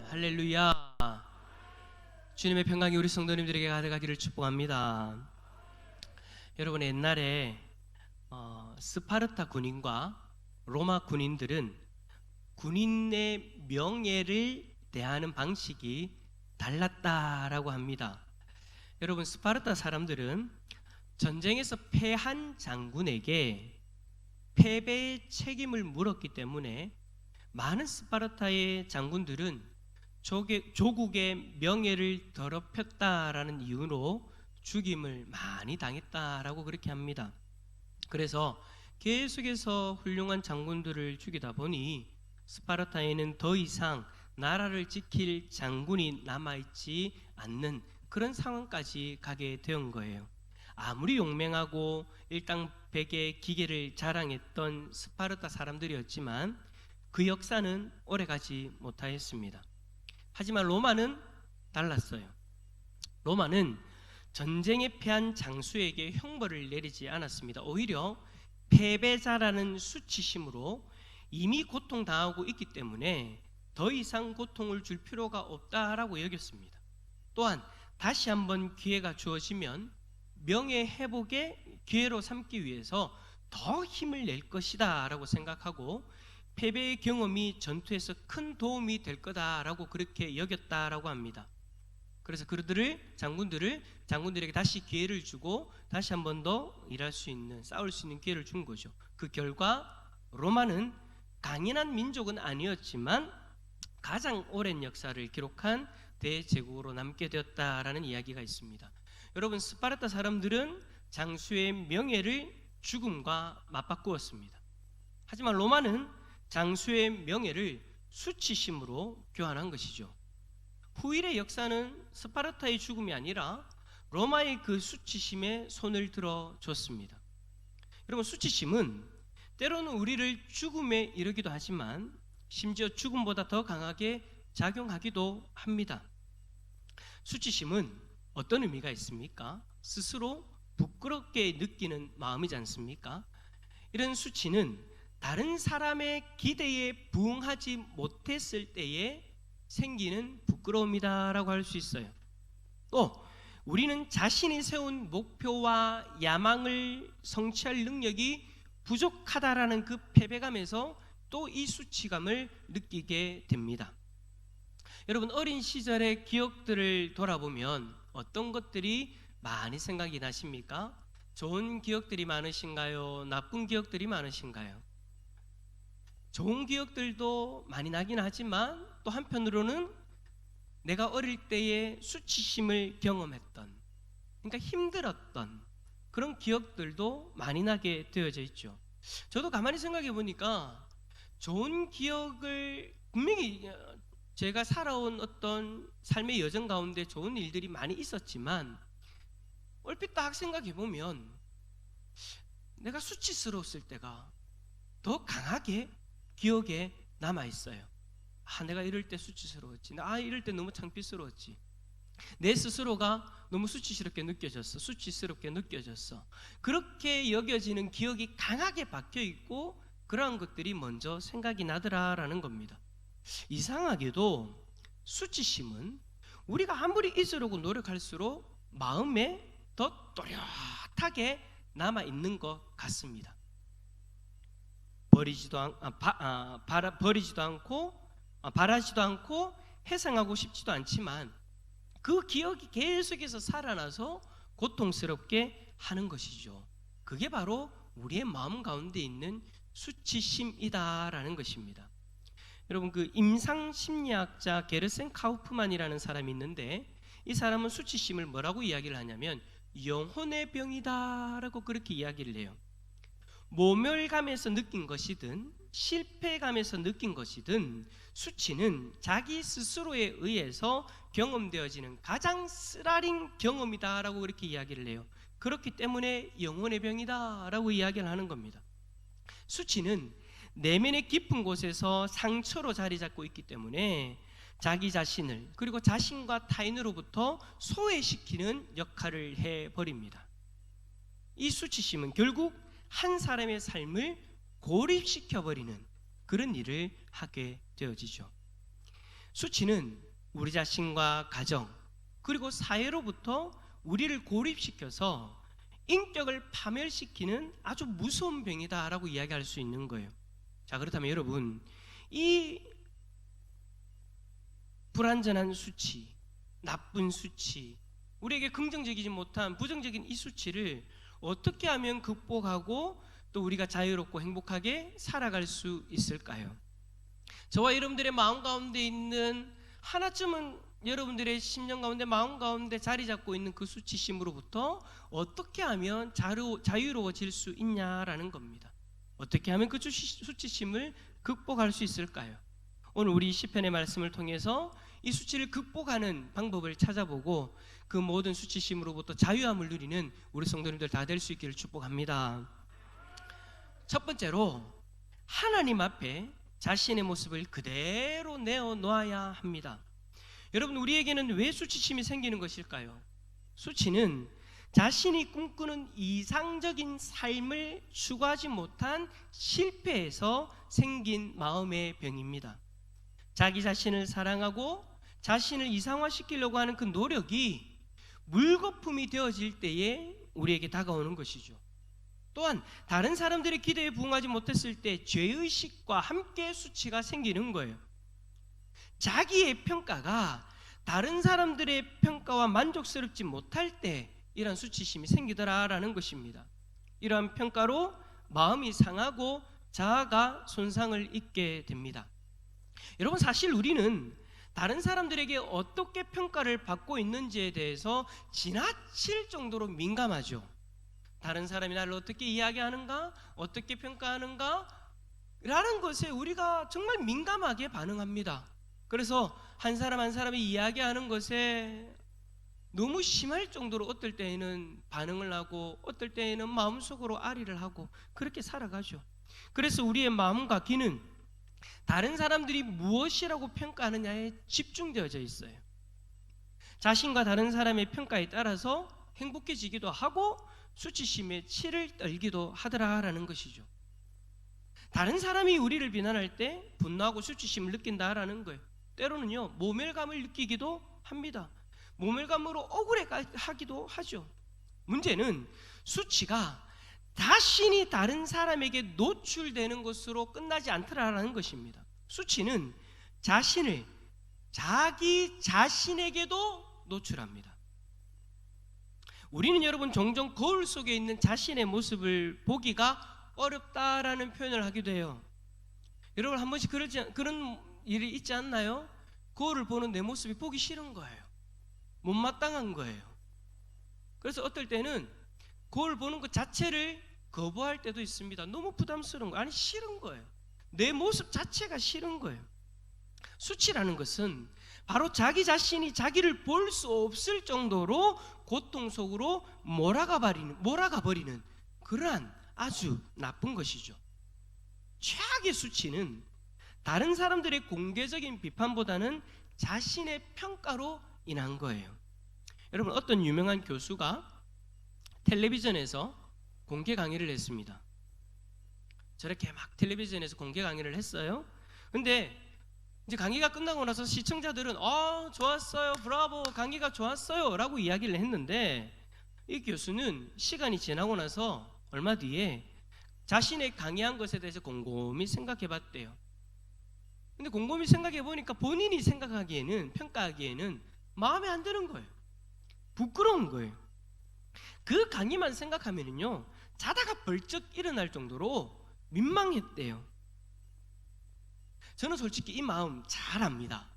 할렐루야. 주님의 평강이 우리 성도님들에게 가득하기를 축복합니다. 여러분, 옛날에 스파르타 군인과 로마 군인들은 군인의 명예를 대하는 방식이 달랐다라고 합니다. 여러분, 스파르타 사람들은 전쟁에서 패한 장군에게 패배의 책임을 물었기 때문에 많은 스파르타의 장군들은 조국의 명예를 더럽혔다라는 이유로 죽임을 많이 당했다라고 그렇게 합니다. 그래서 계속해서 훌륭한 장군들을 죽이다 보니 스파르타에는 더 이상 나라를 지킬 장군이 남아있지 않는 그런 상황까지 가게 된 거예요. 아무리 용맹하고 일당백의 기계를 자랑했던 스파르타 사람들이었지만 그 역사는 오래가지 못하였습니다. 하지만 로마는 달랐어요. 로마는 전쟁에 패한 장수에게 형벌을 내리지 않았습니다. 오히려 패배자라는 수치심으로 이미 고통당하고 있기 때문에 더 이상 고통을 줄 필요가 없다라고 여겼습니다. 또한 다시 한번 기회가 주어지면 명예 회복의 기회로 삼기 위해서 더 힘을 낼 것이다 라고 생각하고 패배의 경험이 전투에서 큰 도움이 될 거다라고 그렇게 여겼다라고 합니다. 그래서 장군들에게 다시 기회를 주고 다시 한 번 더 일할 수 있는, 싸울 수 있는 기회를 준 거죠. 그 결과 로마는 강인한 민족은 아니었지만 가장 오랜 역사를 기록한 대제국으로 남게 되었다라는 이야기가 있습니다. 여러분, 스파르타 사람들은 장수의 명예를 죽음과 맞바꾸었습니다. 하지만 로마는 장수의 명예를 수치심으로 교환한 것이죠. 후일의 역사는 스파르타의 죽음이 아니라 로마의 그 수치심에 손을 들어줬습니다. 여러분, 수치심은 때로는 우리를 죽음에 이르기도 하지만 심지어 죽음보다 더 강하게 작용하기도 합니다. 수치심은 어떤 의미가 있습니까? 스스로 부끄럽게 느끼는 마음이지 않습니까? 이런 수치는 다른 사람의 기대에 부응하지 못했을 때에 생기는 부끄러움이다라고 할 수 있어요. 또 우리는 자신이 세운 목표와 야망을 성취할 능력이 부족하다라는 그 패배감에서 또 이 수치감을 느끼게 됩니다. 여러분, 어린 시절의 기억들을 돌아보면 어떤 것들이 많이 생각이 나십니까? 좋은 기억들이 많으신가요? 나쁜 기억들이 많으신가요? 좋은 기억들도 많이 나긴 하지만 또 한편으로는 내가 어릴 때의 수치심을 경험했던, 그러니까 힘들었던 그런 기억들도 많이 나게 되어져 있죠. 저도 가만히 생각해 보니까 좋은 기억을 분명히 제가 살아온 어떤 삶의 여정 가운데 좋은 일들이 많이 있었지만 얼핏 딱 생각해 보면 내가 수치스러웠을 때가 더 강하게 기억에 남아 있어요. 내가 이럴 때 수치스러웠지. 이럴 때 너무 창피스러웠지. 내 스스로가 너무 수치스럽게 느껴졌어. 그렇게 여겨지는 기억이 강하게 박혀 있고 그러한 것들이 먼저 생각이 나더라라는 겁니다. 이상하게도 수치심은 우리가 아무리 잊으려고 노력할수록 마음에 더 또렷하게 남아 있는 것 같습니다. 바라지도 않고 회상하고 싶지도 않지만 그 기억이 계속해서 살아나서 고통스럽게 하는 것이죠. 그게 바로 우리의 마음 가운데 있는 수치심이다라는 것입니다. 여러분, 그 임상 심리학자 게르센 카우프만이라는 사람이 있는데 이 사람은 수치심을 뭐라고 이야기를 하냐면 영혼의 병이다라고 그렇게 이야기를 해요. 모멸감에서 느낀 것이든 실패감에서 느낀 것이든 수치는 자기 스스로에 의해서 경험되어지는 가장 쓰라린 경험이다라고 그렇게 이야기를 해요. 그렇기 때문에 영혼의 병이다라고 이야기를 하는 겁니다. 수치는 내면의 깊은 곳에서 상처로 자리 잡고 있기 때문에 자기 자신을 그리고 자신과 타인으로부터 소외시키는 역할을 해버립니다. 이 수치심은 결국 한 사람의 삶을 고립시켜버리는 그런 일을 하게 되어지죠. 수치는 우리 자신과 가정 그리고 사회로부터 우리를 고립시켜서 인격을 파멸시키는 아주 무서운 병이다라고 이야기할 수 있는 거예요. 자, 그렇다면 여러분, 이 불완전한 수치, 나쁜 수치, 우리에게 긍정적이지 못한 부정적인 이 수치를 어떻게 하면 극복하고 또 우리가 자유롭고 행복하게 살아갈 수 있을까요? 저와 여러분들의 마음 가운데 있는 하나쯤은 여러분들의 심령 가운데 마음 가운데 자리 잡고 있는 그 수치심으로부터 어떻게 하면 자유로워질 수 있냐라는 겁니다. 어떻게 하면 그 수치심을 극복할 수 있을까요? 오늘 우리 시편의 말씀을 통해서 이 수치를 극복하는 방법을 찾아보고 그 모든 수치심으로부터 자유함을 누리는 우리 성도님들 다 될 수 있기를 축복합니다. 첫 번째로, 하나님 앞에 자신의 모습을 그대로 내어놓아야 합니다. 여러분, 우리에게는 왜 수치심이 생기는 것일까요? 수치는 자신이 꿈꾸는 이상적인 삶을 추구하지 못한 실패에서 생긴 마음의 병입니다. 자기 자신을 사랑하고 자신을 이상화시키려고 하는 그 노력이 물거품이 되어질 때에 우리에게 다가오는 것이죠. 또한 다른 사람들의 기대에 부응하지 못했을 때 죄의식과 함께 수치가 생기는 거예요. 자기의 평가가 다른 사람들의 평가와 만족스럽지 못할 때 이러한 수치심이 생기더라라는 것입니다. 이러한 평가로 마음이 상하고 자아가 손상을 입게 됩니다. 여러분, 사실 우리는 다른 사람들에게 어떻게 평가를 받고 있는지에 대해서 지나칠 정도로 민감하죠. 다른 사람이 나를 어떻게 이야기하는가, 어떻게 평가하는가 라는 것에 우리가 정말 민감하게 반응합니다. 그래서 한 사람 한 사람이 이야기하는 것에 너무 심할 정도로 어떨 때에는 반응을 하고 어떨 때에는 마음속으로 아리를 하고 그렇게 살아가죠. 그래서 우리의 마음과 귀는 다른 사람들이 무엇이라고 평가하느냐에 집중되어져 있어요. 자신과 다른 사람의 평가에 따라서 행복해지기도 하고 수치심에 치를 떨기도 하더라라는 것이죠. 다른 사람이 우리를 비난할 때 분노하고 수치심을 느낀다라는 거예요. 때로는요, 모멸감을 느끼기도 합니다. 모멸감으로 억울해하기도 하죠. 문제는 수치가 자신이 다른 사람에게 노출되는 것으로 끝나지 않더라라는 것입니다. 수치는 자신을 자기 자신에게도 노출합니다. 우리는 여러분 종종 거울 속에 있는 자신의 모습을 보기가 어렵다라는 표현을 하기도 해요. 여러분, 한 번씩 그런 일이 있지 않나요? 거울을 보는 내 모습이 보기 싫은 거예요. 못마땅한 거예요. 그래서 어떨 때는 거울 보는 것 자체를 거부할 때도 있습니다. 너무 부담스러운 거예요. 아니, 싫은 거예요. 내 모습 자체가 싫은 거예요. 수치라는 것은 바로 자기 자신이 자기를 볼 수 없을 정도로 고통 속으로 몰아가 버리는 그러한 아주 나쁜 것이죠. 최악의 수치는 다른 사람들의 공개적인 비판보다는 자신의 평가로 인한 거예요. 여러분, 어떤 유명한 교수가 텔레비전에서 공개 강의를 했습니다. 저렇게 막 텔레비전에서 공개 강의를 했어요. 근데 이제 강의가 끝나고 나서 시청자들은 좋았어요, 브라보, 강의가 좋았어요 라고 이야기를 했는데, 이 교수는 시간이 지나고 나서 얼마 뒤에 자신의 강의한 것에 대해서 곰곰이 생각해 봤대요. 근데 곰곰이 생각해 보니까 본인이 생각하기에는, 평가하기에는 마음에 안 드는 거예요. 부끄러운 거예요. 그 강의만 생각하면은요, 자다가 벌쩍 일어날 정도로 민망했대요. 저는 솔직히 이 마음 잘 압니다.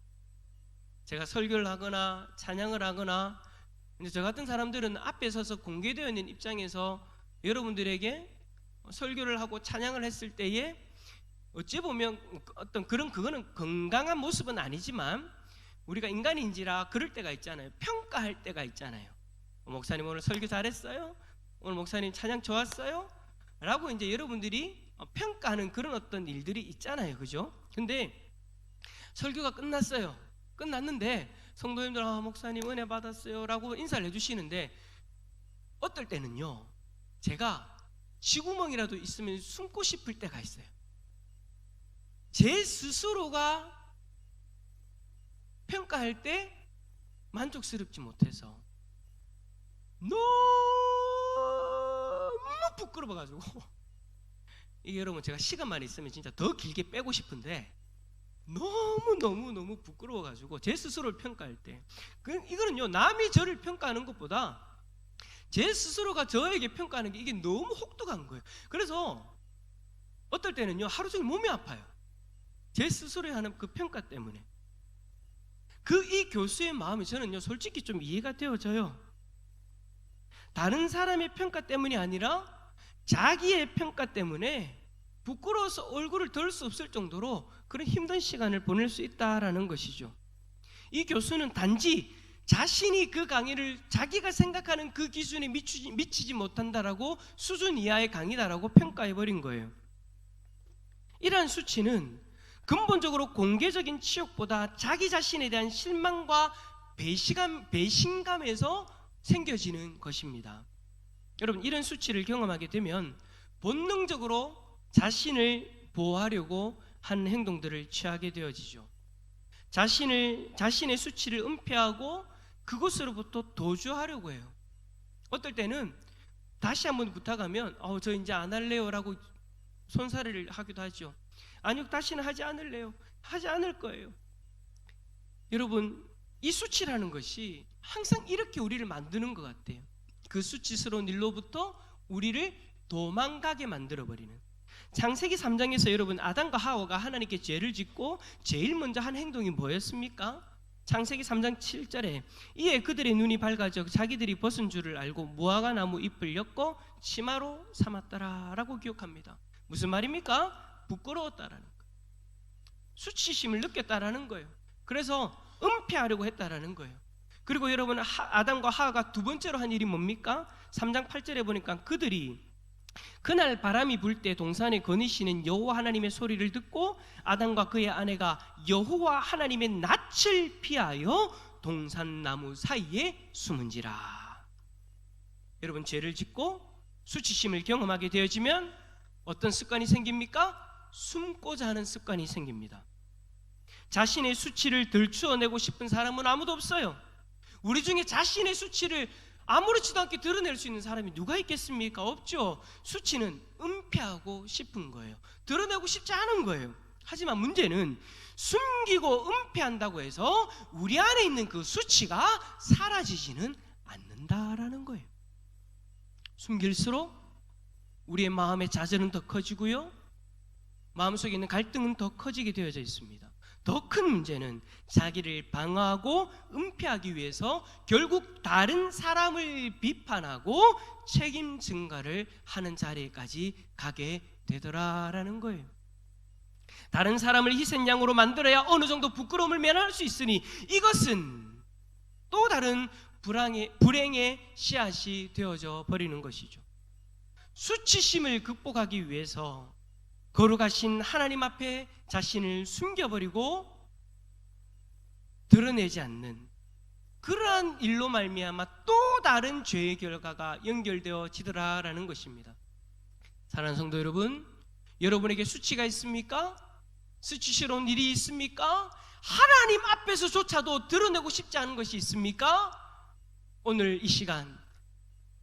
제가 설교를 하거나 찬양을 하거나, 근데 저 같은 사람들은 앞에 서서 공개되어 있는 입장에서 여러분들에게 설교를 하고 찬양을 했을 때에 어찌 보면 그거는 건강한 모습은 아니지만 우리가 인간인지라 그럴 때가 있잖아요. 평가할 때가 있잖아요. 목사님 오늘 설교 잘했어요? 오늘 목사님 찬양 좋았어요? 라고 이제 여러분들이 평가하는 그런 어떤 일들이 있잖아요. 그죠? 근데 설교가 끝났어요. 끝났는데 성도님들 목사님 은혜 받았어요 라고 인사를 해주시는데, 어떨 때는요, 제가 쥐구멍이라도 있으면 숨고 싶을 때가 있어요. 제 스스로가 평가할 때 만족스럽지 못해서 너무 부끄러워가지고 이게 여러분 제가 시간만 있으면 진짜 더 길게 빼고 싶은데 너무 부끄러워가지고 제 스스로를 평가할 때 이거는요 남이 저를 평가하는 것보다 제 스스로가 저에게 평가하는 게 이게 너무 혹독한 거예요. 그래서 어떨 때는요 하루 종일 몸이 아파요. 제 스스로에 하는 그 평가 때문에. 이 교수의 마음이 저는요 솔직히 좀 이해가 되어져요. 다른 사람의 평가 때문이 아니라 자기의 평가 때문에 부끄러워서 얼굴을 들 수 없을 정도로 그런 힘든 시간을 보낼 수 있다라는 것이죠. 이 교수는 단지 자신이 그 강의를 자기가 생각하는 그 기준에 미치지 못한다라고 수준 이하의 강의다라고 평가해버린 거예요. 이러한 수치는 근본적으로 공개적인 치욕보다 자기 자신에 대한 실망과 배신감에서 생겨지는 것입니다. 여러분 이런 수치를 경험하게 되면 본능적으로 자신을 보호하려고 하는 행동들을 취하게 되어지죠. 자신의 수치를 은폐하고 그것으로부터 도주하려고 해요. 어떨 때는 다시 한번 부탁하면 저 이제 안 할래요 라고 손사래를 하기도 하죠. 아니요 다시는 하지 않을래요. 하지 않을 거예요. 여러분 이 수치라는 것이 항상 이렇게 우리를 만드는 것 같아요. 그 수치스러운 일로부터 우리를 도망가게 만들어버리는. 창세기 3장에서 여러분 아담과 하와가 하나님께 죄를 짓고 제일 먼저 한 행동이 뭐였습니까? 창세기 3장 7절에 이에 그들의 눈이 밝아져 자기들이 벗은 줄을 알고 무화과 나무 잎을 엮고 치마로 삼았더라 라고 기록합니다. 무슨 말입니까? 부끄러웠다라는 거예요. 수치심을 느꼈다라는 거예요. 그래서 은폐하려고 했다라는 거예요. 그리고 여러분 아담과 하와가 두 번째로 한 일이 뭡니까? 3장 8절에 보니까 그들이 그날 바람이 불 때 동산에 거니시는 여호와 하나님의 소리를 듣고 아담과 그의 아내가 여호와 하나님의 낯을 피하여 동산나무 사이에 숨은지라. 여러분 죄를 짓고 수치심을 경험하게 되어지면 어떤 습관이 생깁니까? 숨고자 하는 습관이 생깁니다. 자신의 수치를 들추어내고 싶은 사람은 아무도 없어요. 우리 중에 자신의 수치를 아무렇지도 않게 드러낼 수 있는 사람이 누가 있겠습니까? 없죠. 수치는 은폐하고 싶은 거예요. 드러내고 싶지 않은 거예요. 하지만 문제는 숨기고 은폐한다고 해서 우리 안에 있는 그 수치가 사라지지는 않는다라는 거예요. 숨길수록 우리의 마음의 좌절은 더 커지고요, 마음속에 있는 갈등은 더 커지게 되어져 있습니다. 더 큰 문제는 자기를 방어하고 은폐하기 위해서 결국 다른 사람을 비판하고 책임 증가를 하는 자리까지 가게 되더라라는 거예요. 다른 사람을 희생양으로 만들어야 어느 정도 부끄러움을 면할 수 있으니 이것은 또 다른 불행의 씨앗이 되어져 버리는 것이죠. 수치심을 극복하기 위해서 거룩하신 하나님 앞에 자신을 숨겨버리고 드러내지 않는 그러한 일로 말미암아 또 다른 죄의 결과가 연결되어지더라라는 것입니다. 사랑하는 성도 여러분, 여러분에게 수치가 있습니까? 수치스러운 일이 있습니까? 하나님 앞에서조차도 드러내고 싶지 않은 것이 있습니까? 오늘 이 시간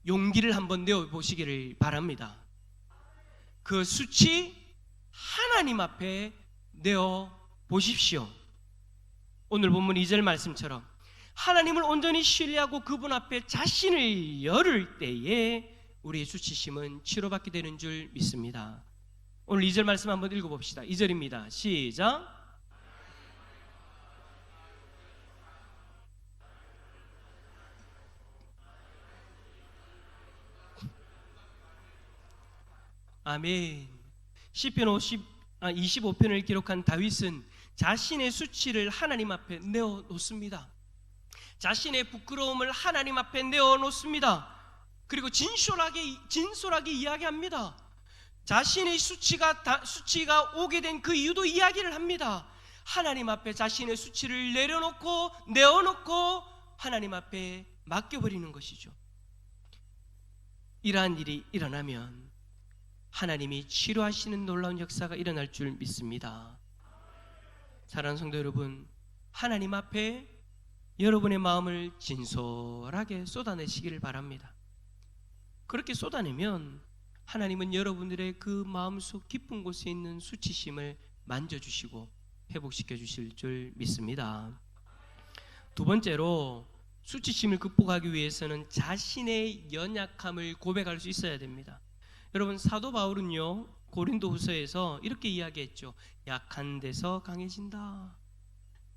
용기를 한번 내어보시기를 바랍니다. 그 수치 하나님 앞에 내어 보십시오. 오늘 본문 2절 말씀처럼 하나님을 온전히 신뢰하고 그분 앞에 자신을 열을 때에 우리의 수치심은 치료받게 되는 줄 믿습니다. 오늘 2절 말씀 한번 읽어봅시다. 2절입니다. 시작. 아멘. 시편 25편을 기록한 다윗은 자신의 수치를 하나님 앞에 내어놓습니다. 자신의 부끄러움을 하나님 앞에 내어놓습니다. 그리고 진솔하게 이야기합니다. 자신의 수치가 오게 된 그 이유도 이야기를 합니다. 하나님 앞에 자신의 수치를 내어놓고 하나님 앞에 맡겨버리는 것이죠. 이러한 일이 일어나면 하나님이 치료하시는 놀라운 역사가 일어날 줄 믿습니다. 사랑하는 성도 여러분, 하나님 앞에 여러분의 마음을 진솔하게 쏟아내시기를 바랍니다. 그렇게 쏟아내면 하나님은 여러분들의 그 마음속 깊은 곳에 있는 수치심을 만져주시고 회복시켜 주실 줄 믿습니다. 두 번째로 수치심을 극복하기 위해서는 자신의 연약함을 고백할 수 있어야 됩니다. 여러분, 사도 바울은요 고린도후서에서 이렇게 이야기했죠. 약한 데서 강해진다.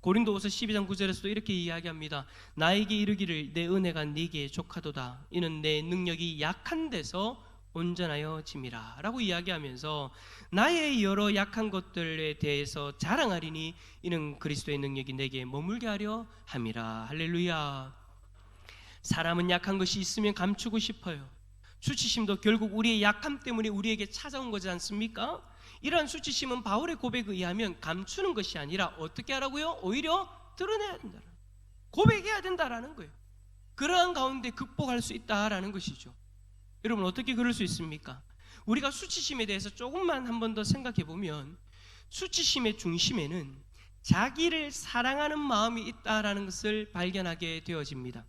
고린도후서 12장 9절에서도 이렇게 이야기합니다. 나에게 이르기를 내 은혜가 네게 족하도다. 이는 내 능력이 약한 데서 온전하여 짐이라 라고 이야기하면서 나의 여러 약한 것들에 대해서 자랑하리니 이는 그리스도의 능력이 내게 머물게 하려 함이라. 할렐루야. 사람은 약한 것이 있으면 감추고 싶어요. 수치심도 결국 우리의 약함 때문에 우리에게 찾아온 거지 않습니까? 이러한 수치심은 바울의 고백에 의하면 감추는 것이 아니라 어떻게 하라고요? 오히려 드러내야 된다. 고백해야 된다라는 거예요. 그러한 가운데 극복할 수 있다라는 것이죠. 여러분, 어떻게 그럴 수 있습니까? 우리가 수치심에 대해서 조금만 한 번 더 생각해 보면 수치심의 중심에는 자기를 사랑하는 마음이 있다라는 것을 발견하게 되어집니다.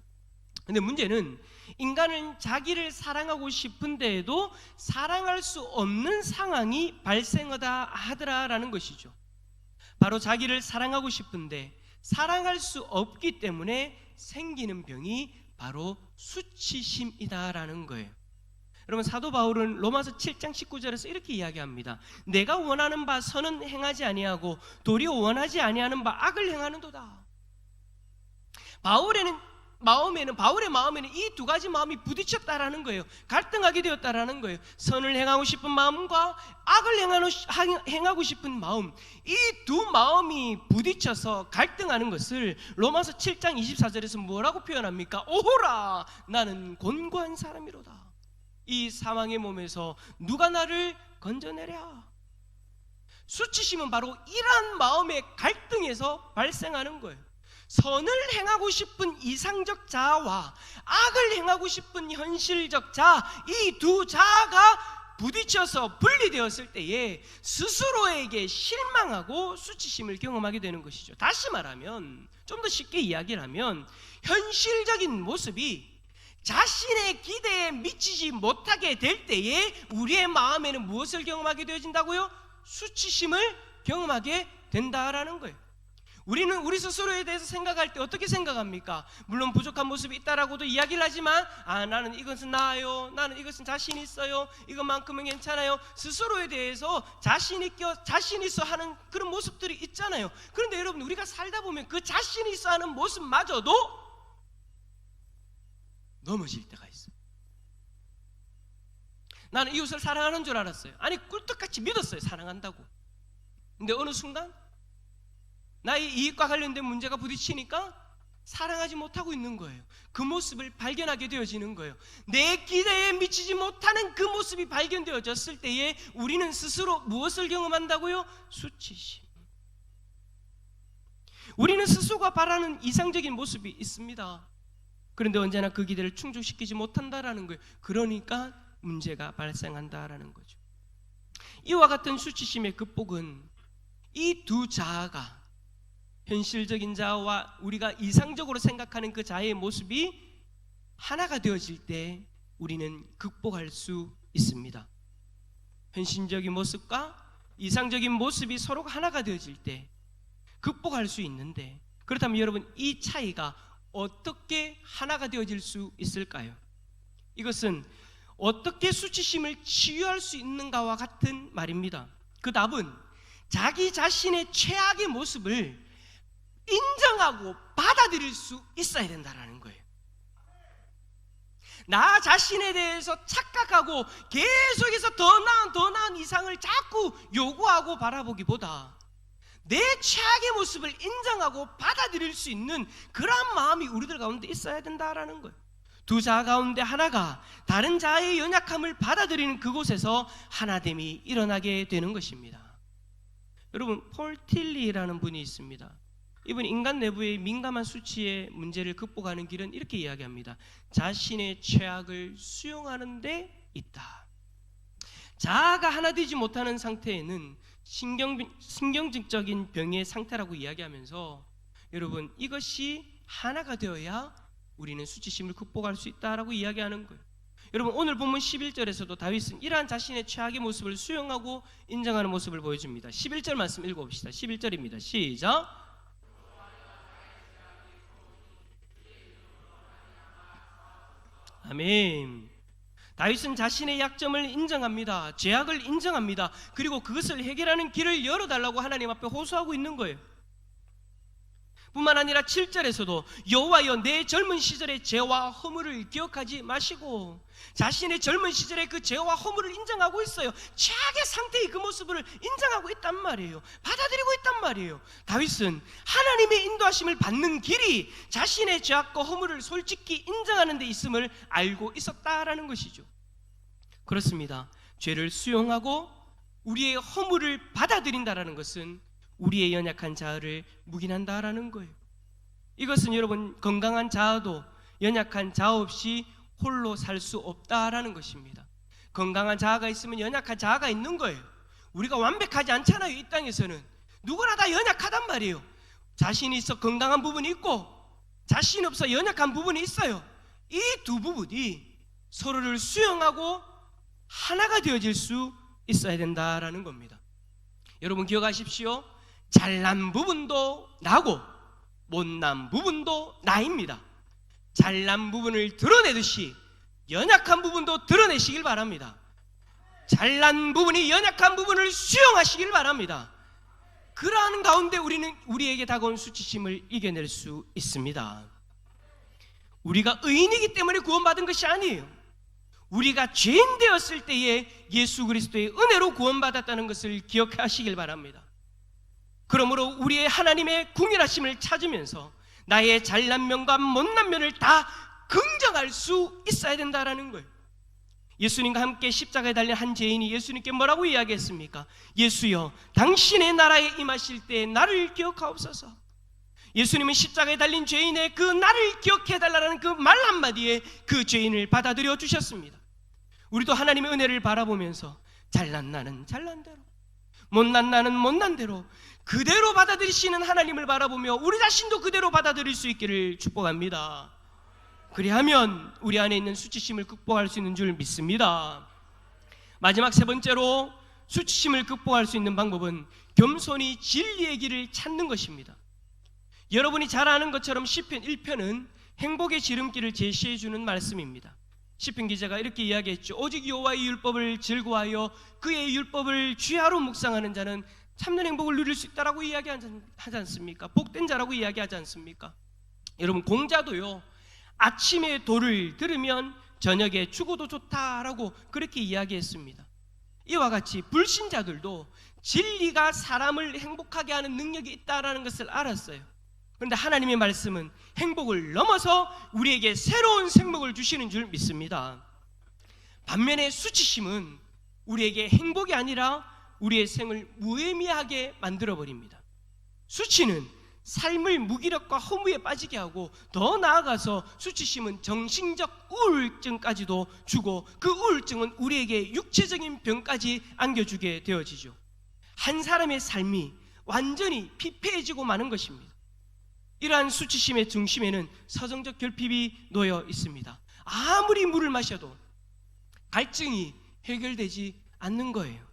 근데 문제는 인간은 자기를 사랑하고 싶은데도 사랑할 수 없는 상황이 발생하다 하더라라는 것이죠. 바로 자기를 사랑하고 싶은데 사랑할 수 없기 때문에 생기는 병이 바로 수치심이다라는 거예요. 여러분, 사도 바울은 로마서 7장 19절에서 이렇게 이야기합니다. 내가 원하는 바 선은 행하지 아니하고 도리어 원하지 아니하는 바 악을 행하는도다. 바울의 마음에는 이 두 가지 마음이 부딪혔다라는 거예요. 갈등하게 되었다라는 거예요. 선을 행하고 싶은 마음과 악을 행하고 싶은 마음, 이 두 마음이 부딪혀서 갈등하는 것을 로마서 7장 24절에서 뭐라고 표현합니까? 오호라, 나는 곤고한 사람이로다. 이 사망의 몸에서 누가 나를 건져내랴. 수치심은 바로 이러한 마음의 갈등에서 발생하는 거예요. 선을 행하고 싶은 이상적 자아와 악을 행하고 싶은 현실적 자아, 이 두 자아가 부딪혀서 분리되었을 때에 스스로에게 실망하고 수치심을 경험하게 되는 것이죠. 다시 말하면, 좀 더 쉽게 이야기를 하면, 현실적인 모습이 자신의 기대에 미치지 못하게 될 때에 우리의 마음에는 무엇을 경험하게 되어진다고요? 수치심을 경험하게 된다라는 거예요. 우리는 우리 스스로에 대해서 생각할 때 어떻게 생각합니까? 물론 부족한 모습이 있다라고도 이야기를 하지만 나는 이것은 나아요, 나는 이것은 자신 있어요, 이것만큼은 괜찮아요. 스스로에 대해서 자신 있어 하는 그런 모습들이 있잖아요. 그런데 여러분, 우리가 살다 보면 그 자신 있어 하는 모습마저도 넘어질 때가 있어요. 나는 이웃을 사랑하는 줄 알았어요. 아니, 꿀떡같이 믿었어요, 사랑한다고. 근데 어느 순간 나의 이익과 관련된 문제가 부딪히니까 사랑하지 못하고 있는 거예요. 그 모습을 발견하게 되어지는 거예요. 내 기대에 미치지 못하는 그 모습이 발견되어졌을 때에 우리는 스스로 무엇을 경험한다고요? 수치심. 우리는 스스로가 바라는 이상적인 모습이 있습니다. 그런데 언제나 그 기대를 충족시키지 못한다라는 거예요. 그러니까 문제가 발생한다라는 거죠. 이와 같은 수치심의 극복은 이 두 자아가, 현실적인 자아와 우리가 이상적으로 생각하는 그 자아의 모습이 하나가 되어질 때 우리는 극복할 수 있습니다. 현실적인 모습과 이상적인 모습이 서로가 하나가 되어질 때 극복할 수 있는데, 그렇다면 여러분, 이 차이가 어떻게 하나가 되어질 수 있을까요? 이것은 어떻게 수치심을 치유할 수 있는가와 같은 말입니다. 그 답은 자기 자신의 최악의 모습을 인정하고 받아들일 수 있어야 된다는 거예요. 나 자신에 대해서 착각하고 계속해서 더 나은 이상을 자꾸 요구하고 바라보기보다 내 최악의 모습을 인정하고 받아들일 수 있는 그러한 마음이 우리들 가운데 있어야 된다라는 거예요. 두 자아 가운데 하나가 다른 자아의 연약함을 받아들이는 그곳에서 하나됨이 일어나게 되는 것입니다. 여러분, 폴 틸리라는 분이 있습니다. 이분 인간 내부의 민감한 수치의 문제를 극복하는 길은 이렇게 이야기합니다. 자신의 최악을 수용하는 데 있다. 자아가 하나 되지 못하는 상태에는 신경증적인 병의 상태라고 이야기하면서, 여러분, 이것이 하나가 되어야 우리는 수치심을 극복할 수 있다라고 이야기하는 거예요. 여러분, 오늘 본문 11절에서도 다윗은 이러한 자신의 최악의 모습을 수용하고 인정하는 모습을 보여줍니다. 11절 말씀 읽어봅시다. 11절입니다. 시작. 아멘. 다윗은 자신의 약점을 인정합니다. 죄악을 인정합니다. 그리고 그것을 해결하는 길을 열어달라고 하나님 앞에 호소하고 있는 거예요. 뿐만 아니라 7절에서도 여호와여 내 젊은 시절의 죄와 허물을 기억하지 마시고, 자신의 젊은 시절의 그 죄와 허물을 인정하고 있어요. 최악의 상태의 그 모습을 인정하고 있단 말이에요. 받아들이고 있단 말이에요. 다윗은 하나님의 인도하심을 받는 길이 자신의 죄악과 허물을 솔직히 인정하는 데 있음을 알고 있었다라는 것이죠. 그렇습니다. 죄를 수용하고 우리의 허물을 받아들인다라는 것은 우리의 연약한 자아를 묵인한다라는 거예요. 이것은 여러분, 건강한 자아도 연약한 자아 없이 홀로 살 수 없다라는 것입니다. 건강한 자아가 있으면 연약한 자아가 있는 거예요. 우리가 완벽하지 않잖아요. 이 땅에서는 누구나 다 연약하단 말이에요. 자신이 있어 건강한 부분이 있고, 자신이 없어 연약한 부분이 있어요. 이 두 부분이 서로를 수용하고 하나가 되어질 수 있어야 된다라는 겁니다. 여러분 기억하십시오. 잘난 부분도 나고 못난 부분도 나입니다. 잘난 부분을 드러내듯이 연약한 부분도 드러내시길 바랍니다. 잘난 부분이 연약한 부분을 수용하시길 바랍니다. 그러한 가운데 우리는 우리에게 다가온 수치심을 이겨낼 수 있습니다. 우리가 의인이기 때문에 구원받은 것이 아니에요. 우리가 죄인 되었을 때에 예수 그리스도의 은혜로 구원받았다는 것을 기억하시길 바랍니다. 그러므로 우리의 하나님의 궁일하심을 찾으면서 나의 잘난 면과 못난 면을 다 긍정할 수 있어야 된다라는 거예요. 예수님과 함께 십자가에 달린 한 죄인이 예수님께 뭐라고 이야기했습니까? 예수여, 당신의 나라에 임하실 때 나를 기억하옵소서. 예수님은 십자가에 달린 죄인의 그 나를 기억해달라는 그 말 한마디에 그 죄인을 받아들여 주셨습니다. 우리도 하나님의 은혜를 바라보면서 잘난 나는 잘난 대로, 못난 나는 못난 대로 그대로 받아들이시는 하나님을 바라보며 우리 자신도 그대로 받아들일 수 있기를 축복합니다. 그리하면 우리 안에 있는 수치심을 극복할 수 있는 줄 믿습니다. 마지막 세 번째로 수치심을 극복할 수 있는 방법은 겸손히 진리의 길을 찾는 것입니다. 여러분이 잘 아는 것처럼 시편 1편은 행복의 지름길을 제시해 주는 말씀입니다. 시편 기자가 이렇게 이야기했죠. 오직 여호와의 율법을 즐거워하여 그의 율법을 주야로 묵상하는 자는 참된 행복을 누릴 수 있다라고 이야기하지 않습니까? 복된 자라고 이야기하지 않습니까? 여러분, 공자도요, 아침에 도를 들으면 저녁에 죽어도 좋다라고 그렇게 이야기했습니다. 이와 같이 불신자들도 진리가 사람을 행복하게 하는 능력이 있다라는 것을 알았어요. 그런데 하나님의 말씀은 행복을 넘어서 우리에게 새로운 생목을 주시는 줄 믿습니다. 반면에 수치심은 우리에게 행복이 아니라 우리의 생을 무의미하게 만들어버립니다. 수치는 삶을 무기력과 허무에 빠지게 하고, 더 나아가서 수치심은 정신적 우울증까지도 주고, 그 우울증은 우리에게 육체적인 병까지 안겨주게 되어지죠. 한 사람의 삶이 완전히 피폐해지고 마는 것입니다. 이러한 수치심의 중심에는 서정적 결핍이 놓여 있습니다. 아무리 물을 마셔도 갈증이 해결되지 않는 거예요.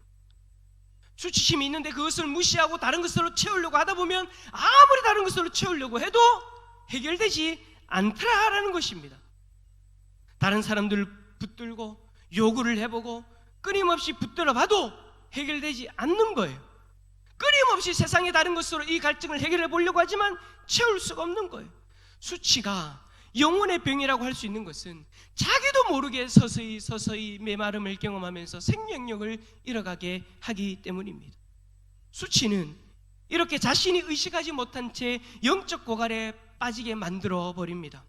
수치심이 있는데 그것을 무시하고 다른 것으로 채우려고 하다 보면 아무리 다른 것으로 채우려고 해도 해결되지 않더라라는 것입니다. 다른 사람들을 붙들고 요구를 해보고 끊임없이 붙들어 봐도 해결되지 않는 거예요. 끊임없이 세상의 다른 것으로 이 갈증을 해결해 보려고 하지만 채울 수가 없는 거예요. 수치가 영혼의 병이라고 할 수 있는 것은 자기도 모르게 서서히 메마름을 경험하면서 생명력을 잃어가게 하기 때문입니다. 수치는 이렇게 자신이 의식하지 못한 채 영적 고갈에 빠지게 만들어 버립니다.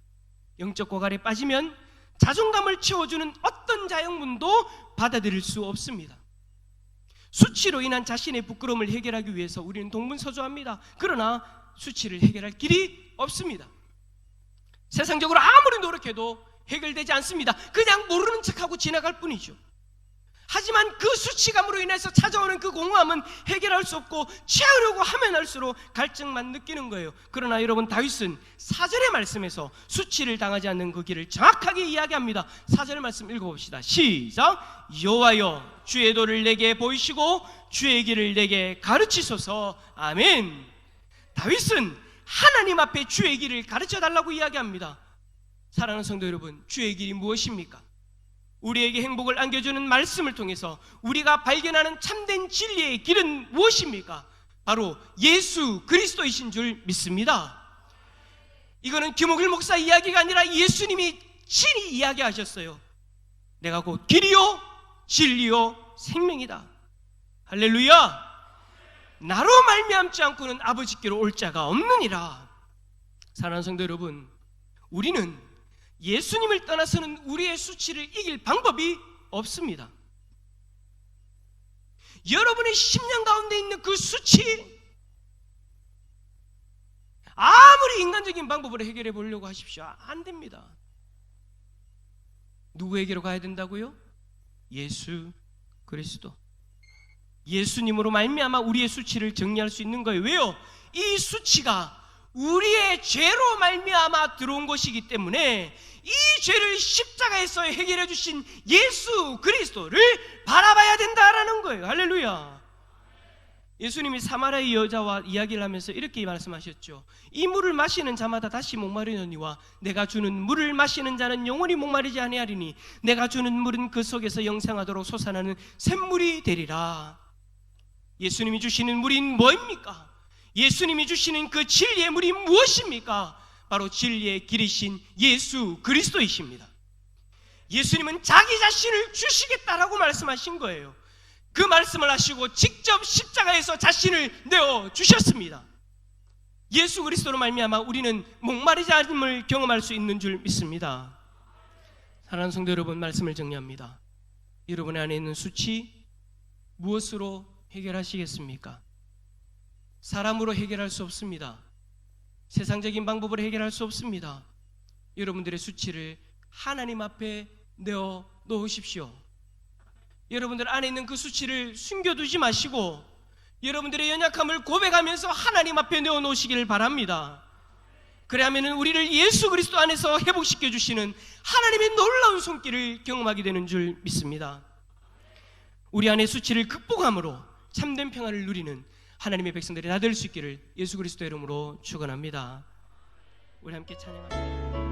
영적 고갈에 빠지면 자존감을 채워주는 어떤 자양분도 받아들일 수 없습니다. 수치로 인한 자신의 부끄러움을 해결하기 위해서 우리는 동분서주합니다. 그러나 수치를 해결할 길이 없습니다. 세상적으로 아무리 노력해도 해결되지 않습니다. 그냥 모르는 척하고 지나갈 뿐이죠. 하지만 그 수치감으로 인해서 찾아오는 그 공허함은 해결할 수 없고 채우려고 하면 할수록 갈증만 느끼는 거예요. 그러나 여러분, 다윗은 4절의 말씀에서 수치를 당하지 않는 그 길을 정확하게 이야기합니다. 4절의 말씀 읽어봅시다. 시작. 여호와여, 주의 도를 내게 보이시고 주의 길을 내게 가르치소서. 아멘. 다윗은 하나님 앞에 주의 길을 가르쳐달라고 이야기합니다. 사랑하는 성도 여러분, 주의 길이 무엇입니까? 우리에게 행복을 안겨주는 말씀을 통해서 우리가 발견하는 참된 진리의 길은 무엇입니까? 바로 예수 그리스도이신 줄 믿습니다. 이거는 김옥일 목사 이야기가 아니라 예수님이 친히 이야기하셨어요. 내가 곧 길이요 진리요 생명이다. 할렐루야. 나로 말미암지 않고는 아버지께로 올 자가 없느니라. 사랑하는 성도 여러분, 우리는 예수님을 떠나서는 우리의 수치를 이길 방법이 없습니다. 여러분의 심령 가운데 있는 그 수치, 아무리 인간적인 방법으로 해결해 보려고 하십시오, 안 됩니다. 누구에게로 가야 된다고요? 예수 그리스도. 예수님으로 말미암아 우리의 수치를 정리할 수 있는 거예요. 왜요? 이 수치가 우리의 죄로 말미암아 들어온 것이기 때문에 이 죄를 십자가에서 해결해 주신 예수 그리스도를 바라봐야 된다라는 거예요. 할렐루야. 예수님이 사마리아 여자와 이야기를 하면서 이렇게 말씀하셨죠. 이 물을 마시는 자마다 다시 목마르느니와 내가 주는 물을 마시는 자는 영원히 목마르지 아니하리니 내가 주는 물은 그 속에서 영생하도록 솟아나는 샘물이 되리라. 예수님이 주시는 물이 뭐입니까? 예수님이 주시는 그 진리의 물이 무엇입니까? 바로 진리의 길이신 예수 그리스도이십니다. 예수님은 자기 자신을 주시겠다라고 말씀하신 거예요. 그 말씀을 하시고 직접 십자가에서 자신을 내어주셨습니다. 예수 그리스도로 말미암아 우리는 목마르지 않음을 경험할 수 있는 줄 믿습니다. 사랑하는 성도 여러분, 말씀을 정리합니다. 여러분 안에 있는 수치 무엇으로 해결하시겠습니까? 사람으로 해결할 수 없습니다. 세상적인 방법으로 해결할 수 없습니다. 여러분들의 수치를 하나님 앞에 내어 놓으십시오. 여러분들 안에 있는 그 수치를 숨겨두지 마시고 여러분들의 연약함을 고백하면서 하나님 앞에 내어 놓으시기를 바랍니다. 그래야면 우리를 예수 그리스도 안에서 회복시켜 주시는 하나님의 놀라운 손길을 경험하게 되는 줄 믿습니다. 우리 안의 수치를 극복함으로 참된 평안을 누리는 하나님의 백성들이 다 될 수 있기를 예수 그리스도의 이름으로 축원합니다. 우리 함께 찬양합니다.